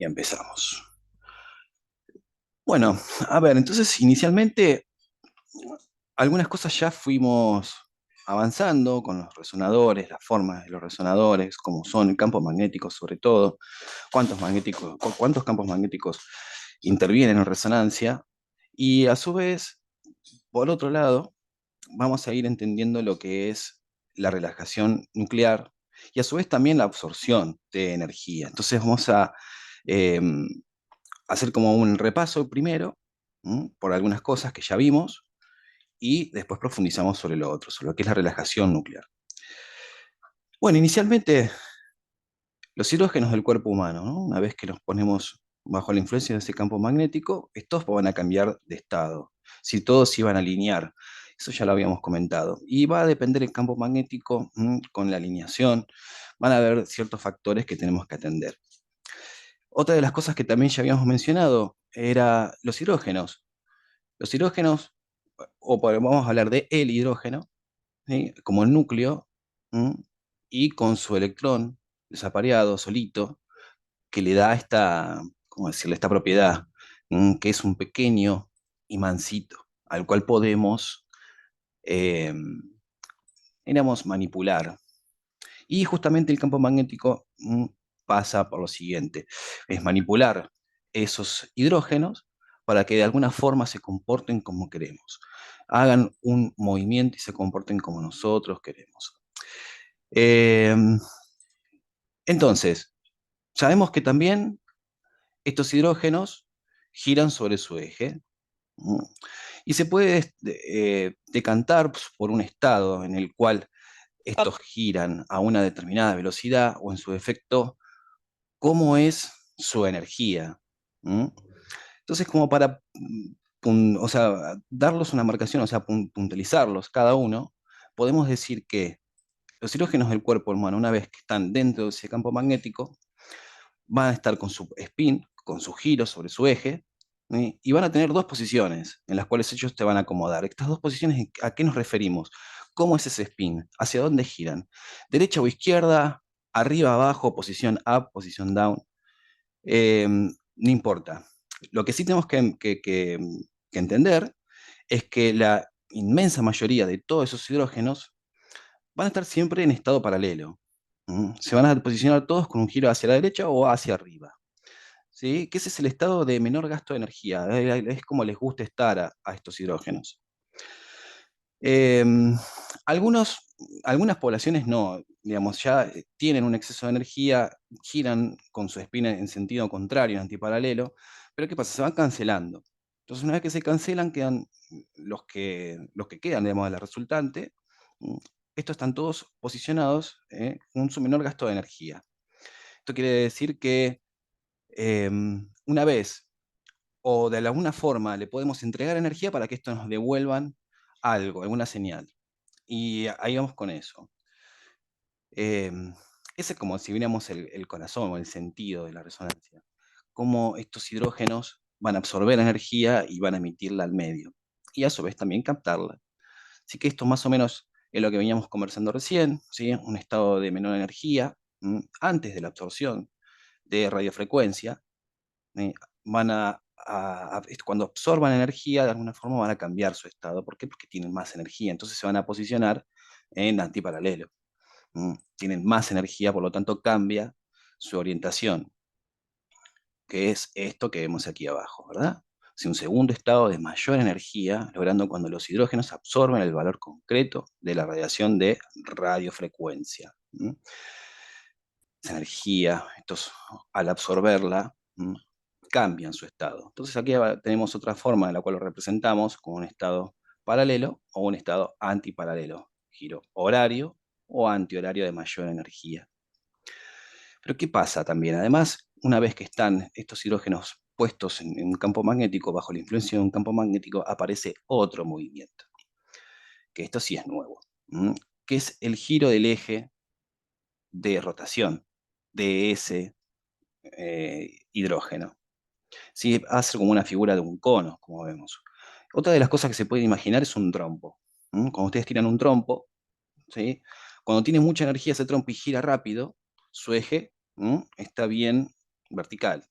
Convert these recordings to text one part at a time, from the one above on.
Y empezamos. Bueno, a ver, entonces inicialmente algunas cosas ya fuimos avanzando con los resonadores, las formas de los resonadores, cómo son, el campo magnético sobre todo, cuántos campos magnéticos intervienen en resonancia, y a su vez, por otro lado, vamos a ir entendiendo lo que es la relajación nuclear y a su vez también la absorción de energía. Entonces vamos a eh, hacer como un repaso primero, por algunas cosas que ya vimos, y después profundizamos sobre lo otro, sobre lo que es la relajación nuclear. Bueno, inicialmente los hidrógenos del cuerpo humano, ¿no? Una vez que nos ponemos bajo la influencia de ese campo magnético, estos van a cambiar de estado. Si todos se iban a alinear, eso ya lo habíamos comentado. Y va a depender el campo magnético, con la alineación, van a haber ciertos factores que tenemos que atender. Otra de las cosas que también ya habíamos mencionado era los hidrógenos. Los hidrógenos, vamos a hablar de el hidrógeno, ¿sí? Como el núcleo, ¿m? Y con su electrón desapareado, solito, que le da esta, ¿cómo decirle?, esta propiedad, que es un pequeño imancito al cual podemos, eh, digamos, manipular. Y justamente el campo magnético, pasa por lo siguiente, es manipular esos hidrógenos para que de alguna forma se comporten como queremos, hagan un movimiento y se comporten como nosotros queremos. Eh, entonces, sabemos que también estos hidrógenos giran sobre su eje, ¿no? Y se puede decantar, pues, por un estado en el cual estos giran a una determinada velocidad o en su defecto cómo es su energía. ¿M? Entonces, como para o sea, darlos una marcación, o sea, puntualizarlos cada uno, podemos decir que los hidrógenos del cuerpo humano, una vez que están dentro de ese campo magnético, van a estar con su spin, con su giro sobre su eje, ¿sí? Y van a tener dos posiciones en las cuales ellos te van a acomodar. Estas dos posiciones, ¿a qué nos referimos? ¿Cómo es ese spin? ¿Hacia dónde giran? ¿Derecha o izquierda? ¿Arriba, abajo? ¿Posición up? ¿Posición down? No importa. Lo que sí tenemos que entender es que la inmensa mayoría de todos esos hidrógenos van a estar siempre en estado paralelo. Se van a posicionar todos con un giro hacia la derecha o hacia arriba. ¿Sí? Que ese es el estado de menor gasto de energía. Es como les gusta estar a estos hidrógenos. Eh, algunos, algunas poblaciones no, digamos, ya tienen un exceso de energía, giran con su spin en sentido contrario, en antiparalelo, pero ¿qué pasa? Se van cancelando. Entonces, una vez que se cancelan, quedan los que quedan, digamos, de la resultante. mm, Estos están todos posicionados, con su menor gasto de energía. Esto quiere decir que, una vez o de alguna forma le podemos entregar energía para que esto nos devuelvan algo, alguna señal. Y ahí vamos con eso. Em, Ese es como si viéramos el corazón o el sentido de la resonancia. Cómo estos hidrógenos van a absorber energía y van a emitirla al medio. Y a su vez también captarla. Así que esto más o menos es lo que veníamos conversando recién, ¿sí? Un estado de menor energía, antes de la absorción de radiofrecuencia. ¿Sí? Van cuando absorban energía, de alguna forma van a cambiar su estado. ¿Por qué? Porque tienen más energía. Entonces se van a posicionar en antiparalelo. Tienen más energía, por lo tanto cambia su orientación, que es esto que vemos aquí abajo, ¿verdad? Si un segundo estado de mayor energía, logrando cuando los hidrógenos absorben el valor concreto de la radiación de radiofrecuencia. Esa energía, al absorberla, cambian su estado. Entonces aquí tenemos otra forma en la cual lo representamos como un estado paralelo o un estado antiparalelo, giro horario o antihorario de mayor energía. Pero ¿qué pasa también? Además, una vez que están estos hidrógenos puestos en un campo magnético, bajo la influencia de un campo magnético, aparece otro movimiento, que esto sí es nuevo, que es el giro del eje de rotación de ese hidrógeno. ¿Sí? Hace como una figura de un cono, como vemos. Otra de las cosas que se puede imaginar es un trompo. Cuando ustedes tiran un trompo, ¿sí? Cuando tiene mucha energía ese trompo y gira rápido, su eje, está bien vertical.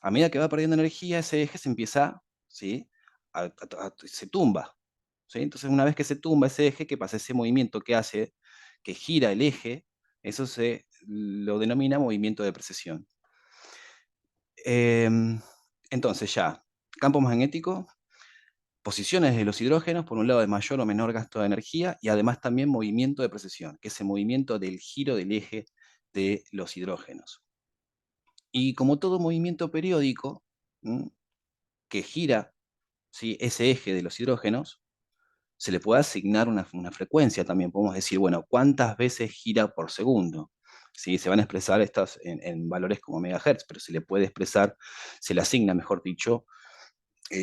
A medida que va perdiendo energía, ese eje se empieza, ¿sí? Se tumba, ¿sí? Entonces, una vez que se tumba ese eje, ¿qué pasa? Ese movimiento que hace, que gira el eje, eso se lo denomina movimiento de precesión. Em, entonces ya, campo magnético, posiciones de los hidrógenos, por un lado de mayor o menor gasto de energía, y además también movimiento de precesión, que es el movimiento del giro del eje de los hidrógenos. Y como todo movimiento periódico, ¿m? Que gira, ¿sí? Ese eje de los hidrógenos, se le puede asignar una frecuencia también. Podemos decir, bueno, ¿cuántas veces gira por segundo? ¿Sí? Se van a expresar estas en valores como megahertz, pero se le puede expresar, se le asigna, mejor dicho,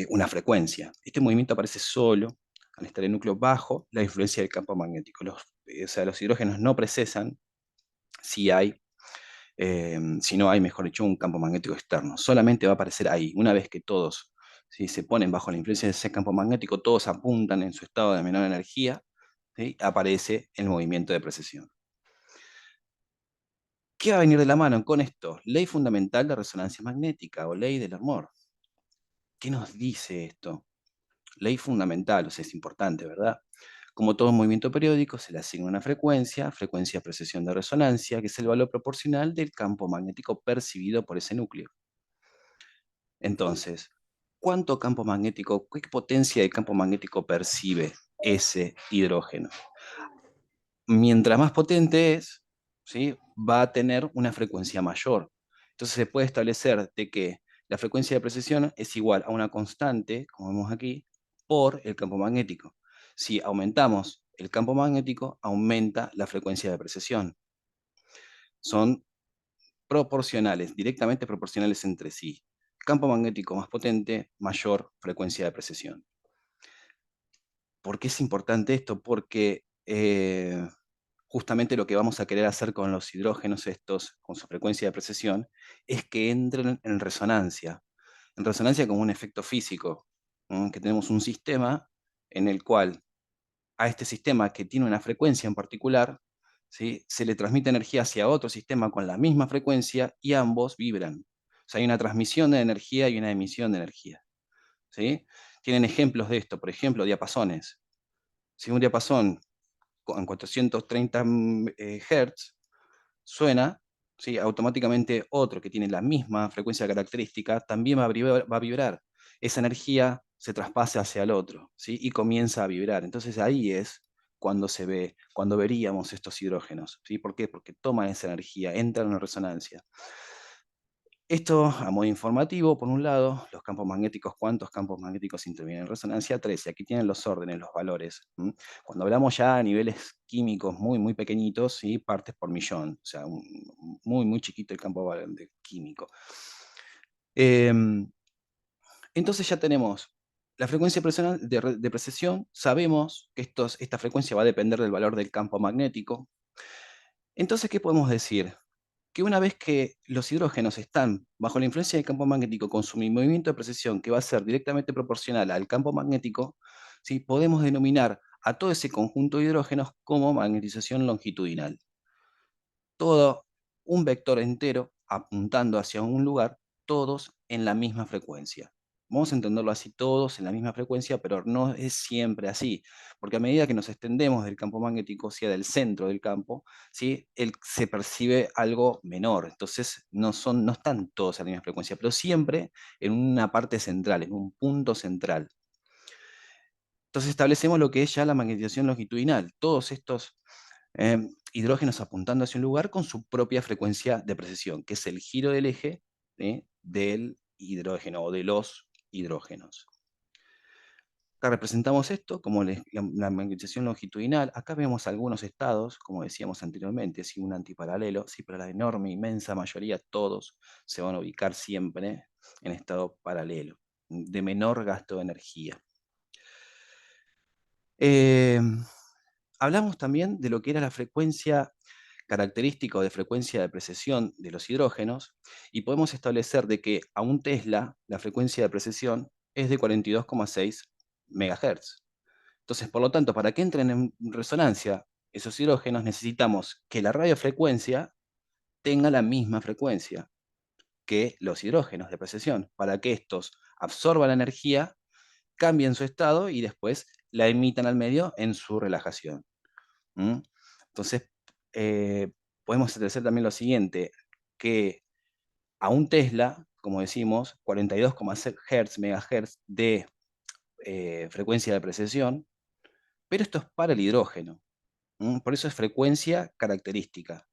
una frecuencia. Este movimiento aparece solo al estar el núcleo bajo la influencia del campo magnético. O sea, los hidrógenos no precesan si hay si no hay, mejor dicho, un campo magnético externo. Solamente va a aparecer ahí. Una vez que todos, ¿sí? Se ponen bajo la influencia de ese campo magnético, todos apuntan en su estado de menor energía, ¿sí? Aparece el movimiento de precesión. ¿Qué va a venir de la mano con esto? Ley fundamental de resonancia magnética o ley del amor. ¿Qué nos dice esto? Ley fundamental, o sea, es importante, ¿verdad? Como todo movimiento periódico, se le asigna una frecuencia, frecuencia de precesión de resonancia, que es el valor proporcional del campo magnético percibido por ese núcleo. Entonces, ¿cuánto campo magnético, qué potencia de campo magnético percibe ese hidrógeno? Mientras más potente es, ¿sí? Va a tener una frecuencia mayor. Entonces se puede establecer de que la frecuencia de precesión es igual a una constante, como vemos aquí, por el campo magnético. Si aumentamos el campo magnético, aumenta la frecuencia de precesión. Son proporcionales, directamente proporcionales entre sí. Campo magnético más potente, mayor frecuencia de precesión. ¿Por qué es importante esto? Porque justamente lo que vamos a querer hacer con los hidrógenos estos, con su frecuencia de precesión, es que entren en resonancia. En resonancia como un efecto físico, que tenemos un sistema en el cual a este sistema que tiene una frecuencia en particular, ¿sí? Se le transmite energía hacia otro sistema con la misma frecuencia y ambos vibran. O sea, hay una transmisión de energía y una emisión de energía. ¿Sí? Tienen ejemplos de esto, por ejemplo, diapasones. Si un diapasón en 430 Hz suena, ¿sí? Automáticamente otro que tiene la misma frecuencia característica también va a vibrar. Esa energía se traspasa hacia el otro, ¿sí? Y comienza a vibrar. Entonces ahí es cuando se ve, cuando veríamos estos hidrógenos, ¿sí? ¿Por qué? Porque toman esa energía, entran en resonancia. Esto a modo informativo, por un lado, los campos magnéticos, ¿cuántos campos magnéticos intervienen en resonancia? 13. Aquí tienen los órdenes, los valores. Cuando hablamos ya a niveles químicos muy, muy pequeñitos, ¿sí? Partes por millón, o sea, muy, muy chiquito el campo químico. Em, entonces ya tenemos la frecuencia de precesión, sabemos que esta frecuencia va a depender del valor del campo magnético. Entonces, ¿qué podemos decir? Que una vez que los hidrógenos están bajo la influencia del campo magnético con su movimiento de precesión, que va a ser directamente proporcional al campo magnético, ¿sí? Podemos denominar a todo ese conjunto de hidrógenos como magnetización longitudinal. Todo un vector entero apuntando hacia un lugar, todos en la misma frecuencia. Vamos a entenderlo así, todos en la misma frecuencia, pero no es siempre así, porque a medida que nos extendemos del campo magnético, sea del centro del campo, ¿sí? Se percibe algo menor. Entonces no están todos a la misma frecuencia, pero siempre en una parte central, en un punto central. Entonces establecemos lo que es ya la magnetización longitudinal. Todos estos hidrógenos apuntando hacia un lugar con su propia frecuencia de precesión, que es el giro del eje, ¿sí? Del hidrógeno o de los hidrógenos. Acá representamos esto como la magnetización longitudinal. Acá vemos algunos estados, como decíamos anteriormente, ¿sí? Un antiparalelo, ¿sí? Pero la enorme, inmensa mayoría, todos se van a ubicar siempre en estado paralelo, de menor gasto de energía. Eh, Hablamos también de lo que era la frecuencia característica o de frecuencia de precesión de los hidrógenos y podemos establecer de que a un Tesla la frecuencia de precesión es de 42,6 MHz. Entonces, por lo tanto, para que entren en resonancia esos hidrógenos necesitamos que la radiofrecuencia tenga la misma frecuencia. que los hidrógenos de precesión, para que estos absorban la energía, cambien su estado y después la emitan al medio en su relajación. ¿Mm? Entonces, eh, podemos establecer también lo siguiente, que a un Tesla, como decimos, 42,6 Hz, megahertz de frecuencia de precesión, pero esto es para el hidrógeno. Por eso es frecuencia característica.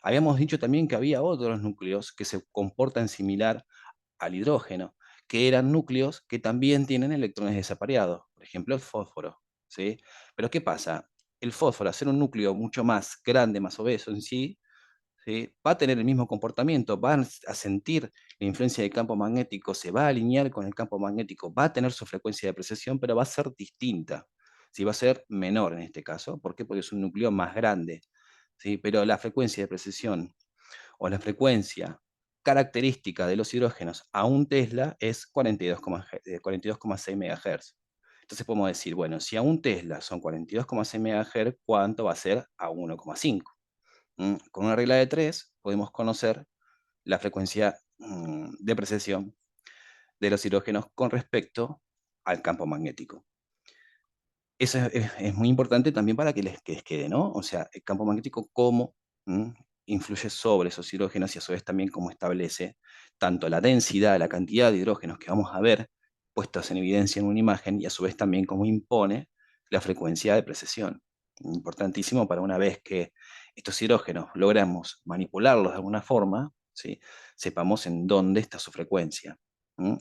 Habíamos dicho también que había otros núcleos que se comportan similar al hidrógeno, que eran núcleos que también tienen electrones desapareados, por ejemplo el fósforo, ¿sí? Pero ¿qué pasa? El fósforo, al ser un núcleo mucho más grande, más obeso en sí, ¿sí? Va a tener el mismo comportamiento, va a sentir la influencia del campo magnético, se va a alinear con el campo magnético, va a tener su frecuencia de precesión, pero va a ser distinta, ¿sí? Va a ser menor en este caso. ¿Por qué? Porque es un núcleo más grande, ¿sí? Pero la frecuencia de precesión o la frecuencia característica de los hidrógenos a un Tesla es 42,6 MHz. Entonces podemos decir, bueno, si a un Tesla son 42,6 MHz, ¿cuánto va a ser a 1,5? Con una regla de 3 podemos conocer la frecuencia de precesión de los hidrógenos con respecto al campo magnético. Eso es muy importante también para que les quede, ¿no? O sea, el campo magnético cómo influye sobre esos hidrógenos y a su vez también cómo establece tanto la densidad, la cantidad de hidrógenos que vamos a ver puestos en evidencia en una imagen y a su vez también cómo impone la frecuencia de precesión. Importantísimo para una vez que estos hidrógenos logramos manipularlos de alguna forma, ¿sí? Sepamos en dónde está su frecuencia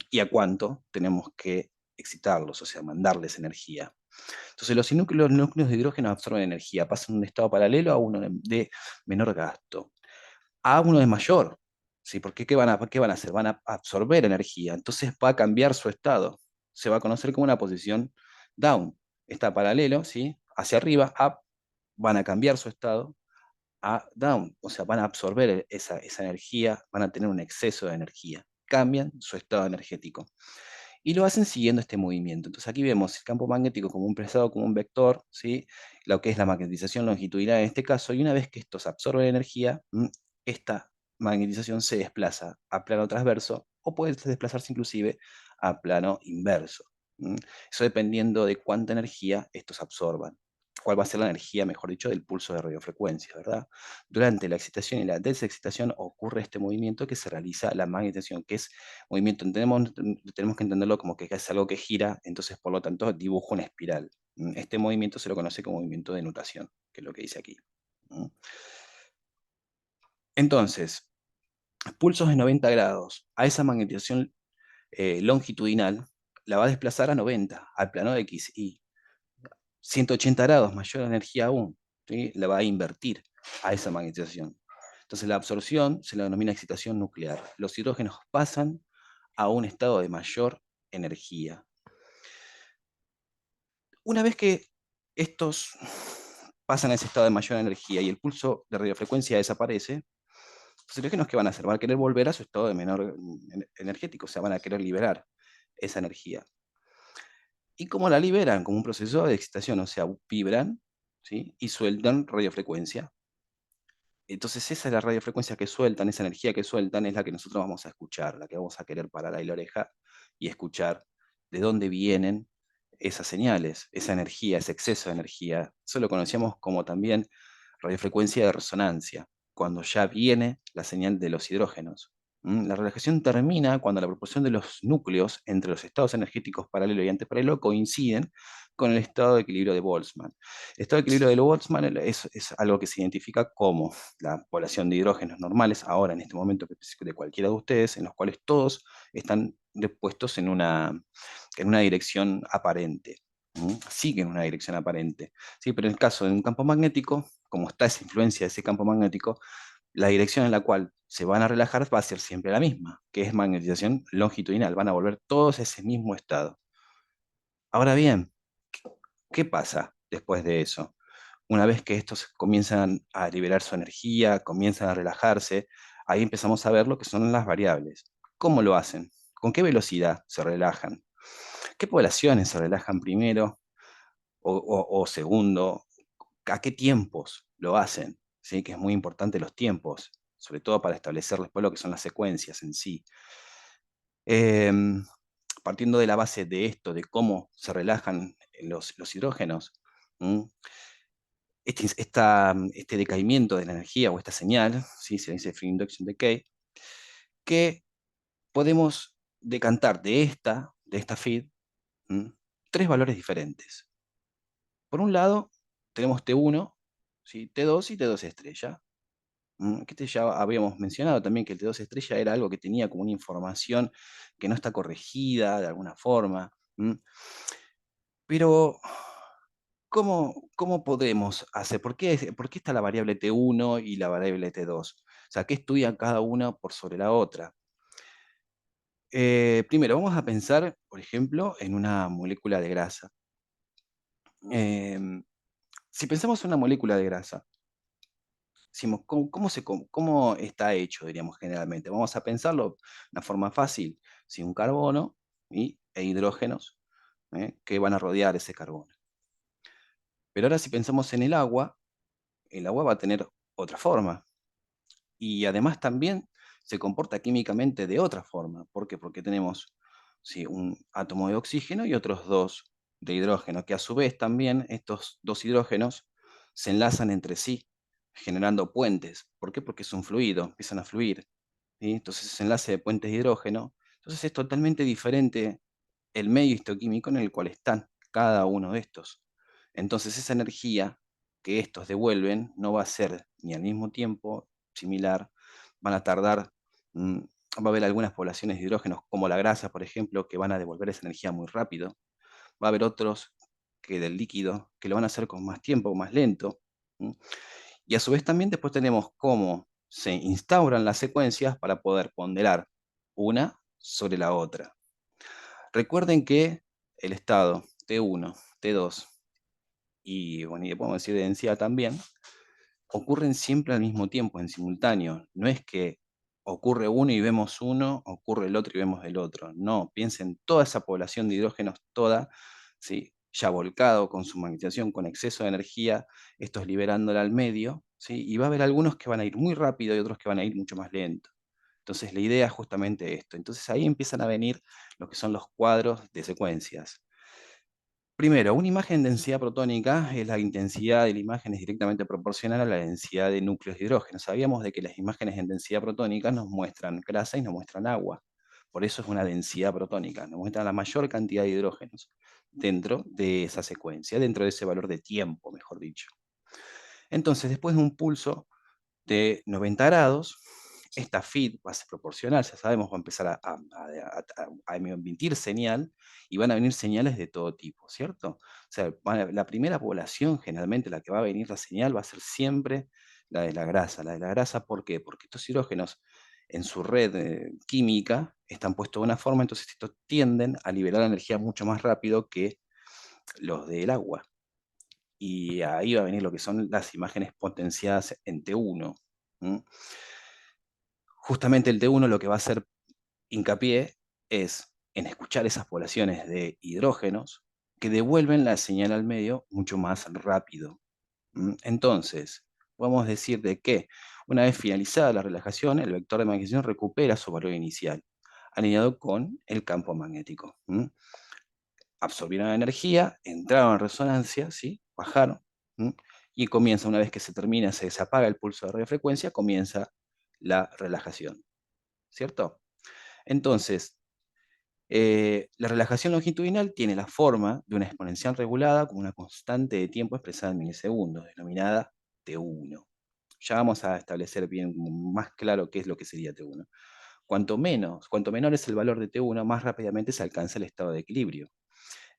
y a cuánto tenemos que excitarlos, o sea, mandarles energía. Entonces, los núcleos de hidrógeno absorben energía, pasan de un estado paralelo a uno de menor gasto, a uno de mayor. ¿Sí? Porque qué van a hacer? Van a absorber energía, entonces va a cambiar su estado. Se va a conocer como una posición down. Está paralelo, ¿sí? Hacia arriba, up, van a cambiar su estado a down, o sea, van a absorber esa energía, van a tener un exceso de energía, cambian su estado energético y lo hacen siguiendo este movimiento. Entonces aquí vemos el campo magnético como un expresado como un vector, ¿sí? Lo que es la magnetización longitudinal en este caso, y una vez que estos absorben energía, esta magnetización se desplaza a plano transverso o puede desplazarse inclusive a plano inverso. Eso dependiendo de cuánta energía estos absorban. ¿Cuál va a ser la energía, mejor dicho, del pulso de radiofrecuencia, ¿verdad? Durante la excitación y la desexcitación ocurre este movimiento que se realiza la magnetización, que es movimiento, tenemos que entenderlo como que es algo que gira, entonces por lo tanto dibuja una espiral. Este movimiento se lo conoce como movimiento de nutación, que es lo que dice aquí. Entonces, pulsos de 90 grados, a esa magnetización longitudinal la va a desplazar a 90, al plano de X, y 180 grados, mayor energía aún, ¿sí? La va a invertir a esa magnetización. Entonces la absorción se la denomina excitación nuclear. Los hidrógenos pasan a un estado de mayor energía. Una vez que estos pasan a ese estado de mayor energía y el pulso de radiofrecuencia desaparece, los hidrógenos, ¿qué van a hacer? Van a querer volver a su estado de menor energético, o sea, van a querer liberar esa energía. ¿Y cómo la liberan? Como un proceso de excitación, o sea, vibran, ¿sí? Y sueltan radiofrecuencia. Entonces esa es la radiofrecuencia que sueltan, esa energía que sueltan es la que nosotros vamos a escuchar, la que vamos a querer parar ahí la oreja y escuchar de dónde vienen esas señales, esa energía, ese exceso de energía. Eso lo conocíamos como también radiofrecuencia de resonancia, cuando ya viene la señal de los hidrógenos. La relajación termina cuando la proporción de los núcleos entre los estados energéticos paralelo y antiparalelo coinciden con el estado de equilibrio de Boltzmann. El estado de equilibrio de Boltzmann es algo que se identifica como la población de hidrógenos normales, ahora en este momento de cualquiera de ustedes, en los cuales todos están puestos en una dirección aparente. Siguen una dirección aparente. ¿Sí? Pero en el caso de un campo magnético, como está esa influencia de ese campo magnético, la dirección en la cual se van a relajar va a ser siempre la misma, que es magnetización longitudinal. Van a volver todos a ese mismo estado. Ahora bien, ¿qué pasa después de eso? Una vez que estos comienzan a liberar su energía, comienzan a relajarse, ahí empezamos a ver lo que son las variables. ¿Cómo lo hacen? ¿Con qué velocidad se relajan? ¿Qué poblaciones se relajan primero o segundo? ¿A qué tiempos lo hacen? ¿Sí? Que es muy importante los tiempos. sobre todo para establecer después lo que son las secuencias en sí. Em, Partiendo de la base de esto, de cómo se relajan los hidrógenos, ¿m? Este decaimiento de la energía o esta señal, ¿sí? Se dice free induction decay, que podemos decantar de esta feed, ¿m? Tres valores diferentes. Por un lado, tenemos T1, ¿sí? T2 y T2 estrella. Que ya habíamos mencionado también que el T2 estrella era algo que tenía como una información que no está corregida de alguna forma. Pero, ¿cómo podemos hacer? ¿Por qué está la variable T1 y la variable T2? O sea, ¿qué estudian cada una por sobre la otra? Primero, vamos a pensar, por ejemplo, en una molécula de grasa. Em, si pensamos en una molécula de grasa, decimos, ¿cómo está hecho, diríamos generalmente? Vamos a pensarlo de una forma fácil, si un carbono e hidrógenos que van a rodear ese carbono. Pero ahora si pensamos en el agua va a tener otra forma. Y además también se comporta químicamente de otra forma. ¿Por qué? Porque tenemos sí, un átomo de oxígeno y otros dos de hidrógeno, que a su vez también estos dos hidrógenos se enlazan entre sí, generando puentes. ¿Por qué? Porque es un fluido, empiezan a fluir. ¿Sí? Entonces ese enlace de puentes de hidrógeno. Entonces es totalmente diferente el medio histoquímico en el cual están cada uno de estos. Entonces esa energía que estos devuelven no va a ser ni al mismo tiempo similar, van a tardar, mm, va a haber algunas poblaciones de hidrógenos, como la grasa, por ejemplo, que van a devolver esa energía muy rápido. Va a haber otros que del líquido, que lo van a hacer con más tiempo, más lento. ¿Mm? Y a su vez también después tenemos cómo se instauran las secuencias para poder ponderar una sobre la otra. Recuerden que el estado T1, T2 y, bueno, y podemos decir de densidad también, ocurren siempre al mismo tiempo, en simultáneo. No es que ocurre uno y vemos uno, ocurre el otro y vemos el otro. No, piensen toda esa población de hidrógenos, toda, ¿sí? Ya volcado con su magnetización, con exceso de energía, estos liberándola al medio, ¿sí? Y va a haber algunos que van a ir muy rápido y otros que van a ir mucho más lento. Entonces la idea es justamente esto. Entonces ahí empiezan a venir lo que son los cuadros de secuencias. Primero, una imagen de densidad protónica es la intensidad de la imagen es directamente proporcional a la densidad de núcleos de hidrógeno. Sabíamos de que las imágenes en densidad protónica nos muestran grasa y nos muestran agua. Por eso es una densidad protónica, nos muestra la mayor cantidad de hidrógenos dentro de esa secuencia, dentro de ese valor de tiempo, mejor dicho. Entonces, después de un pulso de 90 grados, esta feed va a ser proporcional, ya sabemos, va a empezar a emitir señal y van a venir señales de todo tipo, ¿cierto? O sea, la primera población, generalmente la que va a venir la señal, va a ser siempre la de la grasa. La de la grasa, ¿por qué? Porque estos hidrógenos en su red química están puestos de una forma, entonces estos tienden a liberar energía mucho más rápido que los del agua. Y ahí va a venir lo que son las imágenes potenciadas en T1. ¿M? Justamente el T1 lo que va a hacer hincapié es en escuchar esas poblaciones de hidrógenos que devuelven la señal al medio mucho más rápido. Entonces, vamos a decir de que una vez finalizada la relajación, el vector de magnetización recupera su valor inicial, alineado con el campo magnético. Absorbieron la energía, entraron en resonancia, ¿sí? Bajaron, y comienza, una vez que se termina, se desapaga el pulso de radiofrecuencia, comienza la relajación, ¿cierto? Entonces, la relajación longitudinal tiene la forma de una exponencial regulada con una constante de tiempo expresada en milisegundos, denominada T1. Ya vamos a establecer bien más claro qué es lo que sería T1. Cuanto menor es el valor de T1, más rápidamente se alcanza el estado de equilibrio.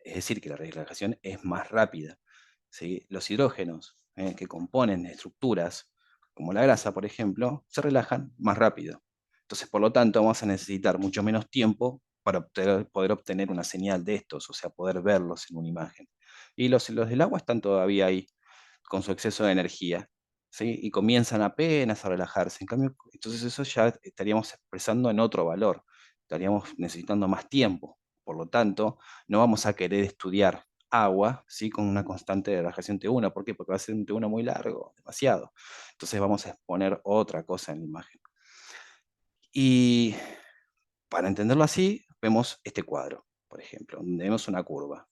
Es decir, que la relajación es más rápida. ¿Sí? Los hidrógenos que componen estructuras como la grasa, por ejemplo, se relajan más rápido. Entonces, por lo tanto, vamos a necesitar mucho menos tiempo para poder obtener una señal de estos, o sea, poder verlos en una imagen. Y los del agua están todavía ahí, con su exceso de energía, ¿sí? Y comienzan apenas a relajarse. En cambio, entonces eso ya estaríamos expresando en otro valor, estaríamos necesitando más tiempo. Por lo tanto, no vamos a querer estudiar agua, ¿sí? Con una constante de relajación T1. ¿Por qué? Porque va a ser un T1 muy largo, demasiado. Entonces vamos a exponer otra cosa en la imagen. Y para entenderlo así, vemos este cuadro, por ejemplo, donde vemos una curva.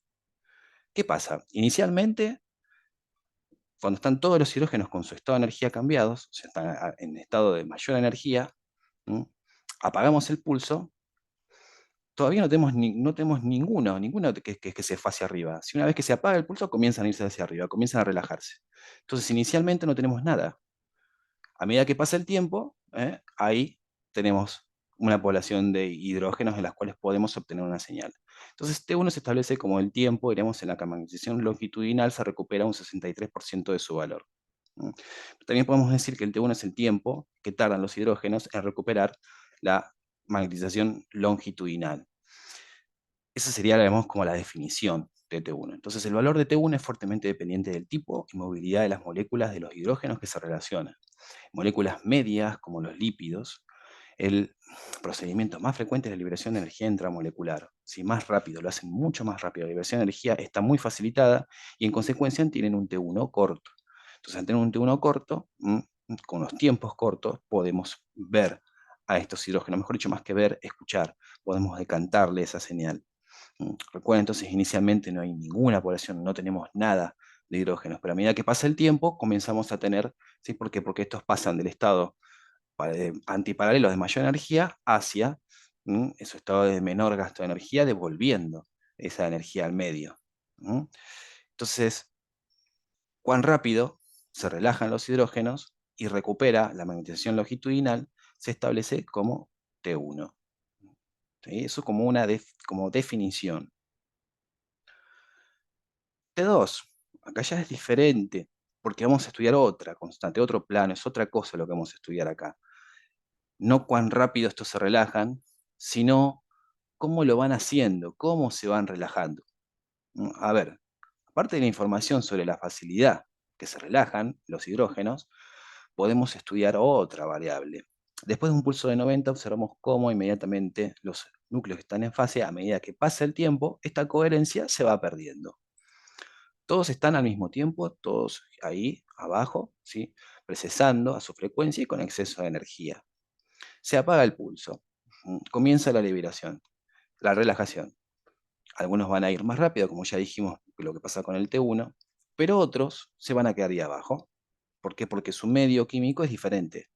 ¿Qué pasa? Inicialmente, cuando están todos los hidrógenos con su estado de energía cambiados, o sea, están en estado de mayor energía, ¿m? Apagamos el pulso, todavía no tenemos ninguno que se fue hacia arriba. Si una vez que se apaga el pulso, comienzan a irse hacia arriba, comienzan a relajarse. Entonces, inicialmente no tenemos nada. A medida que pasa el tiempo, ahí tenemos una población de hidrógenos en las cuales podemos obtener una señal. Entonces, T1 se establece como el tiempo, diremos, en la magnetización longitudinal se recupera un 63% de su valor. ¿Mm? También podemos decir que el T1 es el tiempo que tardan los hidrógenos en recuperar la magnetización longitudinal. Esa sería, digamos, como la definición de T1. Entonces, el valor de T1 es fuertemente dependiente del tipo y movilidad de las moléculas de los hidrógenos que se relacionan. Moléculas medias, como los lípidos, el procedimiento más frecuente es la liberación de energía intramolecular. Si más rápido, lo hacen mucho más rápido, la liberación de energía está muy facilitada y en consecuencia tienen un T1 corto. Entonces, al tener un T1 corto, con los tiempos cortos, podemos ver a estos hidrógenos, mejor dicho, más que ver, escuchar, podemos decantarle esa señal. Recuerden entonces, inicialmente no hay ninguna población, no tenemos nada de hidrógenos, pero a medida que pasa el tiempo comenzamos a tener, ¿sí? ¿Por qué? Porque estos pasan del estado antiparalelo de mayor energía hacia esos estados de menor gasto de energía, devolviendo esa energía al medio. ¿Mm? Entonces, cuán rápido se relajan los hidrógenos y recupera la magnetización longitudinal se establece como T1. ¿Sí? Eso como una como definición. T2, acá ya es diferente, porque vamos a estudiar otra constante, otro plano, es otra cosa lo que vamos a estudiar acá. No cuán rápido estos se relajan, sino cómo lo van haciendo, cómo se van relajando. A ver, aparte de la información sobre la facilidad que se relajan los hidrógenos, podemos estudiar otra variable. Después de un pulso de 90, observamos cómo inmediatamente los núcleos que están en fase, a medida que pasa el tiempo, esta coherencia se va perdiendo. Todos están al mismo tiempo, todos ahí abajo, ¿sí? Procesando a su frecuencia y con exceso de energía. Se apaga el pulso, comienza la liberación, la relajación. Algunos van a ir más rápido, como ya dijimos, lo que pasa con el T1, pero otros se van a quedar ahí abajo. ¿Por qué? Porque su medio químico es diferente,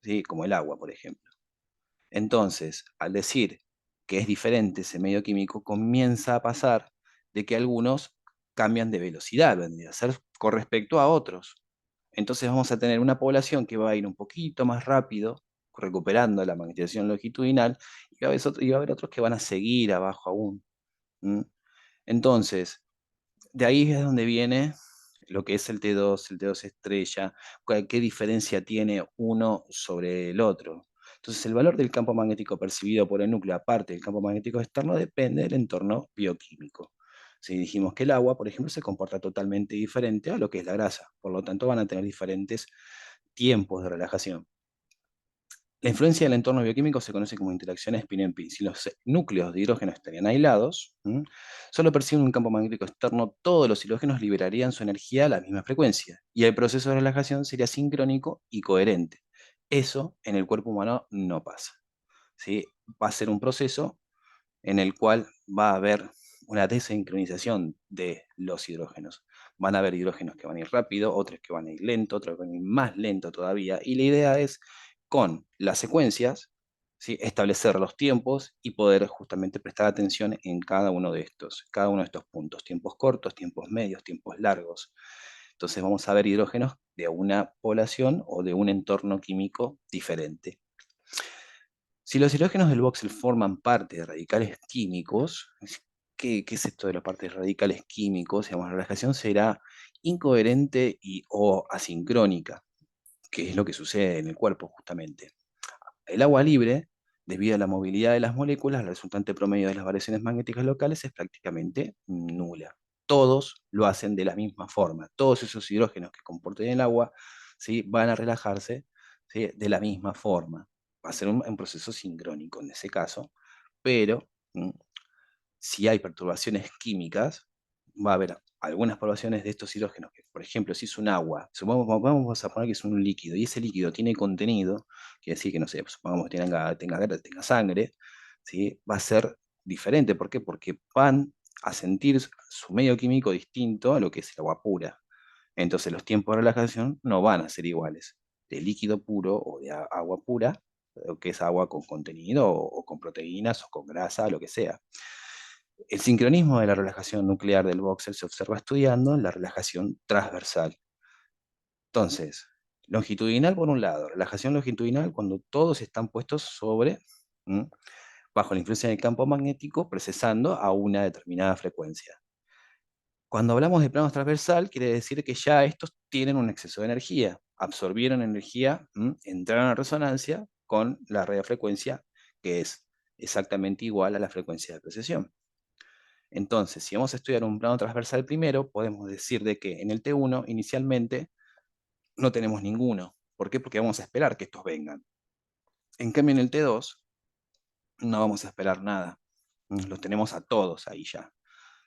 ¿sí? Como el agua, por ejemplo. Entonces, al decir que es diferente ese medio químico, comienza a pasar de que algunos cambian de velocidad, vendría a ser con respecto a otros. Entonces vamos a tener una población que va a ir un poquito más rápido, recuperando la magnetización longitudinal, y va a haber otros que van a seguir abajo aún. ¿Mm? Entonces, de ahí es donde viene lo que es el T2 estrella, qué diferencia tiene uno sobre el otro. Entonces, el valor del campo magnético percibido por el núcleo, aparte del campo magnético externo, depende del entorno bioquímico. Si dijimos que el agua, por ejemplo, se comporta totalmente diferente a lo que es la grasa, por lo tanto van a tener diferentes tiempos de relajación. La influencia del entorno bioquímico se conoce como interacción spin-en-pin. Si los núcleos de hidrógeno estarían aislados, solo perciben un campo magnético externo, todos los hidrógenos liberarían su energía a la misma frecuencia y el proceso de relajación sería sincrónico y coherente. Eso en el cuerpo humano no pasa, ¿sí? Va a ser un proceso en el cual va a haber una desincronización de los hidrógenos. Van a haber hidrógenos que van a ir rápido, otros que van a ir lento, otros que van a ir más lento todavía. Y la idea es, con las secuencias, ¿sí? Establecer los tiempos y poder justamente prestar atención en cada uno de estos puntos, tiempos cortos, tiempos medios, tiempos largos. Entonces vamos a ver hidrógenos de una población o de un entorno químico diferente. Si los hidrógenos del voxel forman parte de radicales químicos, ¿qué es esto de la parte de radicales químicos? Digamos, la relajación será incoherente o asincrónica, que es lo que sucede en el cuerpo justamente. El agua libre, debido a la movilidad de las moléculas, el resultante promedio de las variaciones magnéticas locales es prácticamente nula. Todos lo hacen de la misma forma. Todos esos hidrógenos que comporten el agua, ¿sí? Van a relajarse, ¿sí? De la misma forma. Va a ser un proceso sincrónico en ese caso, pero si hay perturbaciones químicas, va a haber algunas poblaciones de estos hidrógenos que, por ejemplo, si es un agua, vamos a poner que es un líquido, y ese líquido tiene contenido, quiere decir que, no sé, supongamos que tenga sangre, ¿sí? Va a ser diferente. ¿Por qué? Porque van a sentir su medio químico distinto a lo que es el agua pura. Entonces los tiempos de relajación no van a ser iguales de líquido puro o de agua pura, o que es agua con contenido o con proteínas o con grasa, lo que sea. El sincronismo de la relajación nuclear del voxel se observa estudiando la relajación transversal. Entonces, longitudinal por un lado, relajación longitudinal cuando todos están puestos ¿m? bajo la influencia del campo magnético, procesando a una determinada frecuencia. Cuando hablamos de plano transversal, quiere decir que ya estos tienen un exceso de energía, absorbieron energía, entraron a resonancia con la radiofrecuencia, que es exactamente igual a la frecuencia de precesión. Entonces, si vamos a estudiar un plano transversal primero, podemos decir de que en el T1 inicialmente no tenemos ninguno. ¿Por qué? Porque vamos a esperar que estos vengan. En cambio, en el T2 no vamos a esperar nada. Los tenemos a todos ahí ya.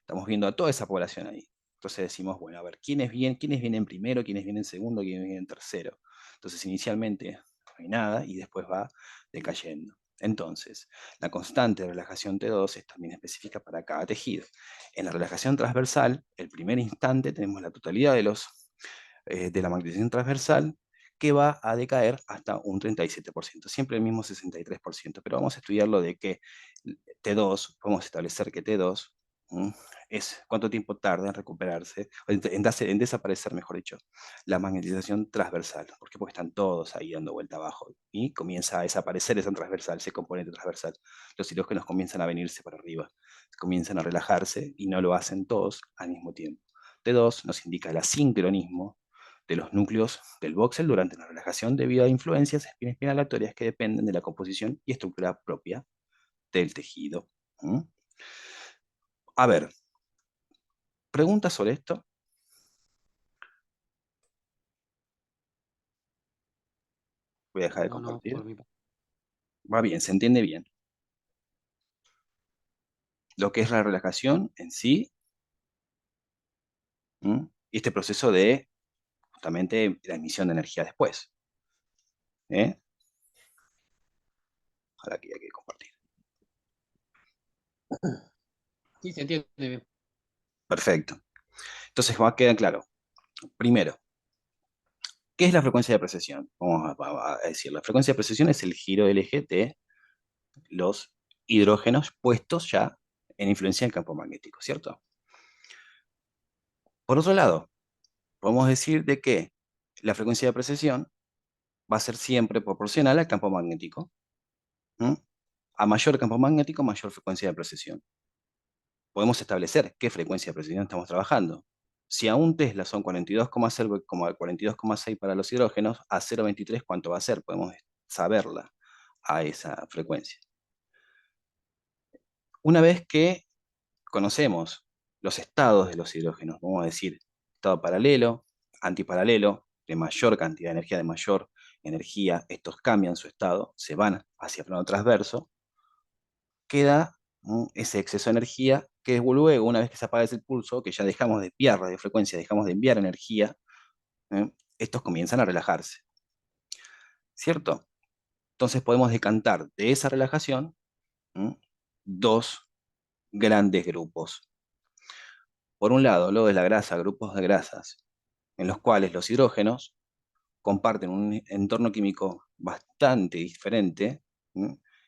Estamos viendo a toda esa población ahí. Entonces decimos, bueno, a ver, ¿quiénes vienen primero, quiénes vienen segundo, quiénes vienen tercero? Entonces inicialmente no hay nada y después va decayendo. Entonces, la constante de relajación T2 es también específica para cada tejido. En la relajación transversal, el primer instante tenemos la totalidad de la magnetización transversal que va a decaer hasta un 37%, siempre el mismo 63%, pero vamos a estudiarlo de que T2, podemos establecer que T2 es cuánto tiempo tarda en recuperarse, en desaparecer, mejor dicho, la magnetización transversal. ¿Por qué? Porque están todos ahí dando vuelta abajo y comienza a desaparecer esa transversal, ese componente transversal. Los hidrógenos comienzan a venirse para arriba, comienzan a relajarse y no lo hacen todos al mismo tiempo. T2 nos indica el asincronismo de los núcleos del voxel durante la relajación debido a influencias espinalatorias que dependen de la composición y estructura propia del tejido. A ver, preguntas sobre esto. Voy a dejar de No, no, compartir. por mi parte. Va bien, se entiende bien. Lo que es la relajación en sí, y este proceso de justamente la emisión de energía después. ¿Eh? Ahora que hay que compartir. Sí, se entiende bien. Perfecto. Entonces va a quedar claro. Primero, ¿qué es la frecuencia de precesión? Vamos a decir, la frecuencia de precesión es el giro del eje de los hidrógenos puestos ya en influencia del campo magnético, ¿cierto? Por otro lado, podemos decir de que la frecuencia de precesión va a ser siempre proporcional al campo magnético. ¿Mm? A mayor campo magnético, mayor frecuencia de precesión. Podemos establecer qué frecuencia de precesión estamos trabajando. Si a un Tesla son 42,6 para los hidrógenos, a 0,23 ¿cuánto va a ser? Podemos saberla a esa frecuencia. Una vez que conocemos los estados de los hidrógenos, vamos a decir estado paralelo, antiparalelo, de mayor cantidad de mayor energía, estos cambian su estado, se van hacia plano transverso, queda ese exceso de energía que luego, una vez que se apaga ese pulso, que ya dejamos de enviar radiofrecuencia, dejamos de enviar energía, ¿eh? Estos comienzan a relajarse, ¿cierto? Entonces podemos decantar de esa relajación dos grandes grupos. Por un lado, lo de la grasa, grupos de grasas, en los cuales los hidrógenos comparten un entorno químico bastante diferente,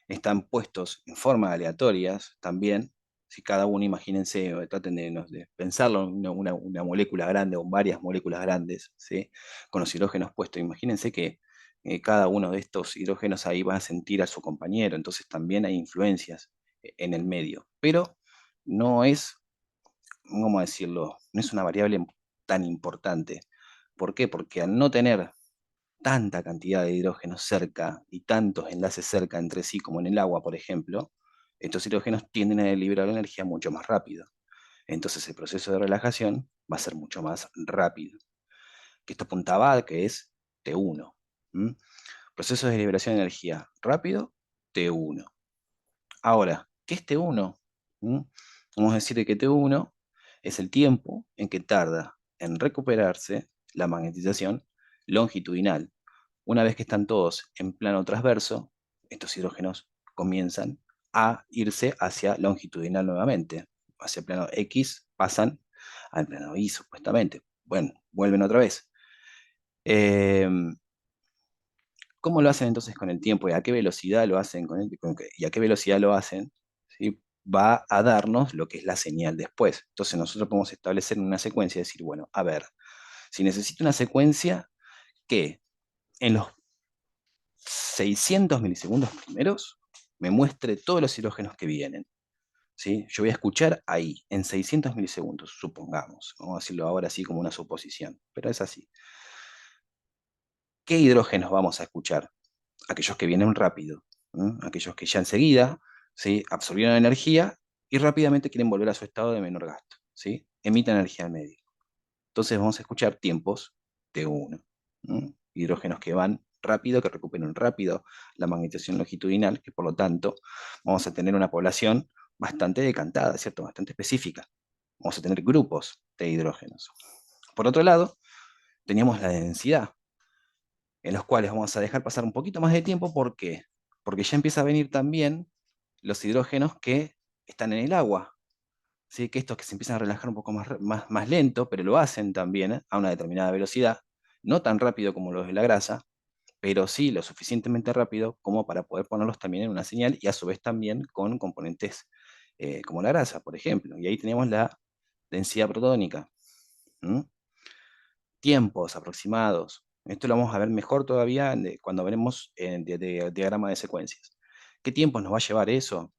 están puestos en forma aleatorias también. Si cada uno, imagínense, o traten de pensarlo en una molécula grande o en varias moléculas grandes, ¿sí? Con los hidrógenos puestos, imagínense que cada uno de estos hidrógenos ahí va a sentir a su compañero, entonces también hay influencias en el medio, pero no es, ¿cómo decirlo? No es una variable tan importante. ¿Por qué? Porque al no tener tanta cantidad de hidrógeno cerca y tantos enlaces cerca entre sí como en el agua, por ejemplo, estos hidrógenos tienden a liberar la energía mucho más rápido. Entonces el proceso de relajación va a ser mucho más rápido. Que esto apuntaba a que es T1. ¿Mm? Proceso de liberación de energía rápido, T1. Ahora, ¿qué es T1? ¿Mm? Vamos a decir que T1 Es el tiempo en que tarda en recuperarse la magnetización longitudinal. Una vez que están todos en plano transverso, estos hidrógenos comienzan a irse hacia longitudinal nuevamente. Hacia el plano X pasan al plano Y supuestamente. Bueno, vuelven otra vez. Eh, ¿Cómo lo hacen entonces con el tiempo y a qué velocidad lo hacen y a qué velocidad lo hacen? ¿Sí? Va a darnos lo que es la señal después. Entonces nosotros podemos establecer una secuencia y decir, bueno, a ver, si necesito una secuencia que en los 600 milisegundos primeros me muestre todos los hidrógenos que vienen. ¿Sí? Yo voy a escuchar ahí, en 600 milisegundos, supongamos. Vamos a decirlo ahora así como una suposición, pero es así. ¿Qué hidrógenos vamos a escuchar? Aquellos que vienen rápido, ¿no? Aquellos que ya enseguida, ¿sí? Absorbieron energía y rápidamente quieren volver a su estado de menor gasto, ¿sí? Emiten energía al medio. Entonces vamos a escuchar tiempos de uno, ¿no? Hidrógenos que van rápido, que recuperan rápido la magnetización longitudinal, que por lo tanto vamos a tener una población bastante decantada, ¿cierto? Bastante específica. Vamos a tener grupos de hidrógenos. Por otro lado, teníamos la densidad, en los cuales vamos a dejar pasar un poquito más de tiempo. ¿Por qué? Porque ya empieza a venir también los hidrógenos que están en el agua, ¿sí? Que estos que se empiezan a relajar un poco más lento, pero lo hacen también, a una determinada velocidad, no tan rápido como los de la grasa, pero sí lo suficientemente rápido como para poder ponerlos también en una señal y a su vez también con componentes como la grasa, por ejemplo. Y ahí tenemos la densidad protónica. ¿Mm? Tiempos aproximados. Esto lo vamos a ver mejor todavía cuando veremos diagrama de secuencias. ¿Qué tiempos nos va a llevar eso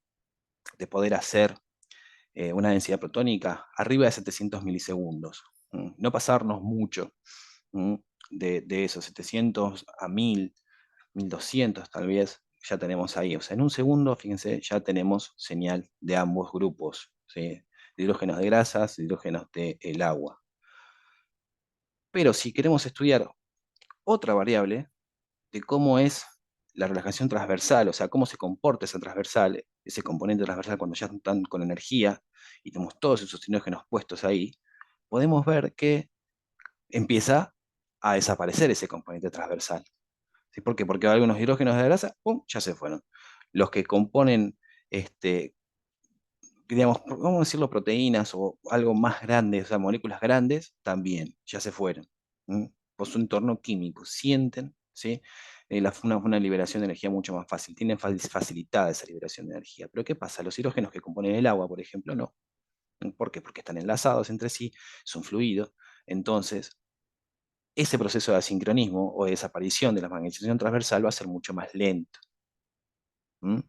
de poder hacer una densidad protónica arriba de 700 milisegundos? No pasarnos mucho, ¿m? De esos 700 a 1000, 1200 tal vez, ya tenemos ahí. O sea, en un segundo, fíjense, ya tenemos señal de ambos grupos, ¿sí? De hidrógenos de grasas, de hidrógenos del agua. Pero si queremos estudiar otra variable de cómo es la relajación transversal, o sea, cómo se comporta esa transversal, ese componente transversal cuando ya están con energía y tenemos todos esos hidrógenos puestos ahí, podemos ver que empieza a desaparecer ese componente transversal. ¿Sí? ¿Por qué? Porque algunos hidrógenos de grasa, ¡pum!, ya se fueron. Los que componen, digamos, vamos a decirlo, proteínas o algo más grande, o sea, moléculas grandes, también ya se fueron. ¿Mm? Por su entorno químico, sienten, ¿sí? Una liberación de energía mucho más fácil, tienen facilitada esa liberación de energía. Pero ¿qué pasa? Los hidrógenos que componen el agua, por ejemplo, no. ¿Por qué? Porque están enlazados entre sí, son fluidos. Entonces, ese proceso de asincronismo o de desaparición de la magnetización transversal va a ser mucho más lento. ¿Mm?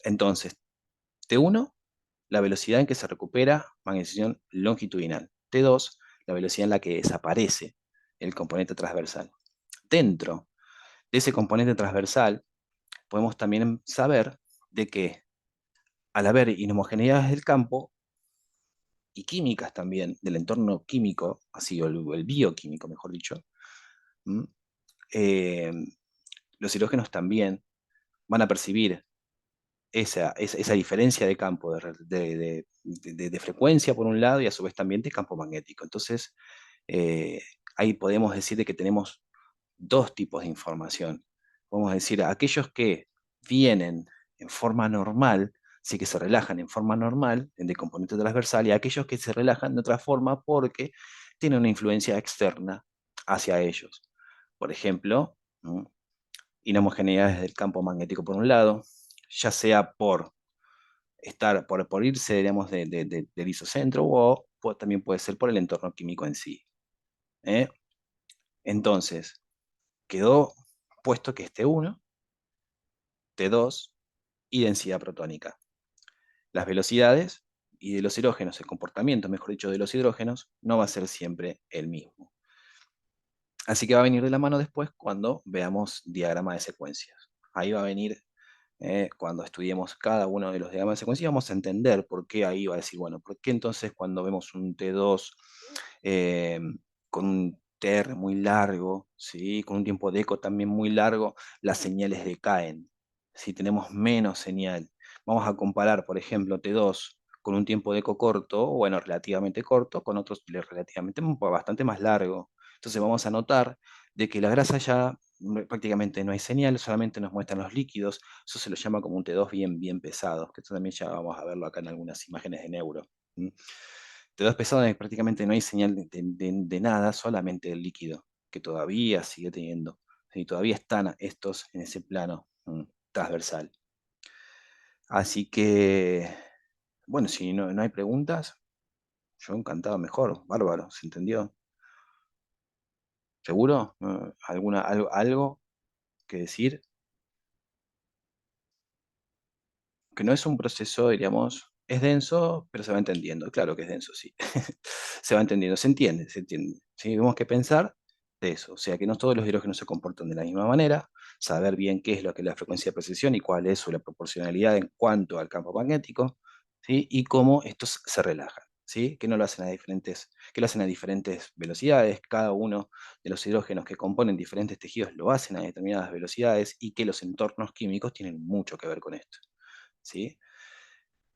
Entonces, T1, la velocidad en que se recupera magnetización longitudinal. T2, la velocidad en la que desaparece el componente transversal. Dentro de ese componente transversal, podemos también saber de que al haber inhomogeneidades del campo y químicas también, del entorno químico, así, o el bioquímico, mejor dicho, ¿m? Eh, los hidrógenos también van a percibir esa diferencia de campo, de frecuencia por un lado y a su vez también de campo magnético. Entonces, ahí podemos decir de que tenemos dos tipos de información. Podemos decir, aquellos que vienen en forma normal, sí que se relajan en forma normal, de componente transversal, y aquellos que se relajan de otra forma porque tienen una influencia externa hacia ellos. Por ejemplo, ¿no? Inhomogeneidades del campo magnético por un lado, ya sea por irse, digamos, del isocentro, o también puede ser por el entorno químico en sí. ¿Eh? Entonces, quedó puesto que es T1, T2 y densidad protónica. Las velocidades y de los hidrógenos, el comportamiento, mejor dicho, de los hidrógenos, no va a ser siempre el mismo. Así que va a venir de la mano después cuando veamos diagrama de secuencias. Ahí va a venir cuando estudiemos cada uno de los diagramas de secuencia, vamos a entender por qué ahí va a decir, bueno, por qué entonces cuando vemos un T2 eh, con un TR muy largo, ¿sí? Con un tiempo de eco también muy largo, las señales decaen. Si tenemos menos señal, vamos a comparar, por ejemplo, T2 con un tiempo de eco corto, bueno, relativamente corto, con otros relativamente bastante más largo. Entonces vamos a notar de que la grasa ya prácticamente no hay señal, solamente nos muestran los líquidos. Eso se lo llama como un T2 bien, bien pesado, que esto también ya vamos a verlo acá en algunas imágenes de neuro. ¿Mm? T2 pesado es prácticamente no hay señal de nada, solamente el líquido, que todavía sigue teniendo, y todavía están estos en ese plano transversal. Así que, bueno, si no hay preguntas, yo encantado, mejor, bárbaro, ¿se entendió? ¿Seguro? ¿Algo que decir? Que no es un proceso, diríamos, es denso, pero se va entendiendo. Claro que es denso, sí. Se va entendiendo, se entiende, se entiende. ¿Sí? Tenemos que pensar de eso, o sea, que no todos los hidrógenos se comportan de la misma manera, saber bien qué es lo que es la frecuencia de precesión y cuál es la proporcionalidad en cuanto al campo magnético, ¿sí? Y cómo estos se relajan, ¿sí? Que no lo hacen a diferentes, que lo hacen a diferentes velocidades, cada uno de los hidrógenos que componen diferentes tejidos lo hacen a determinadas velocidades y que los entornos químicos tienen mucho que ver con esto. ¿Sí?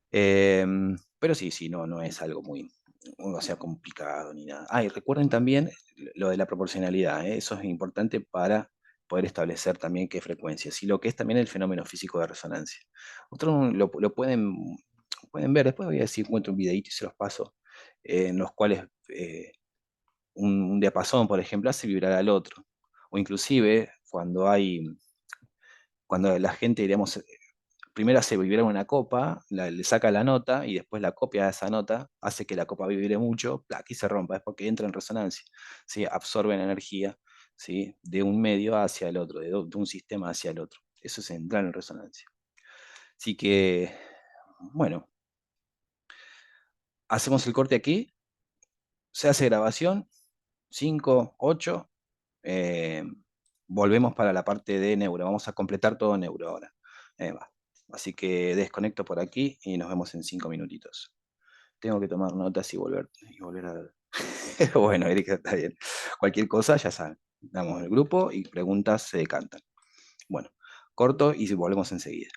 Pero sí, sí, no es algo muy, o sea, complicado ni nada. Ah, y recuerden también lo de la proporcionalidad, ¿eh? Eso es importante para poder establecer también qué frecuencias y lo que es también el fenómeno físico de resonancia. Otros lo pueden ver, después voy a decir, encuentro un videíto y se los paso, en los cuales un diapasón, por ejemplo, hace vibrar al otro. O inclusive cuando la gente, digamos, primero hace vibrar una copa, le saca la nota y después la copia de esa nota hace que la copa vibre mucho, ¡plac! Y se rompa, es porque entra en resonancia, ¿sí? Absorben energía, ¿sí? De un medio hacia el otro, de un sistema hacia el otro. Eso es entrar en resonancia. Así que, bueno, hacemos el corte aquí, se hace grabación, 5 8 eh, volvemos para la parte de neuro, vamos a completar todo neuro ahora. Va. Así que desconecto por aquí y nos vemos en 5 minutitos. Tengo que tomar notas y volver a ver. Bueno, Erika, está bien. Cualquier cosa, ya saben. Damos el grupo y preguntas se decantan. Bueno, corto y volvemos enseguida.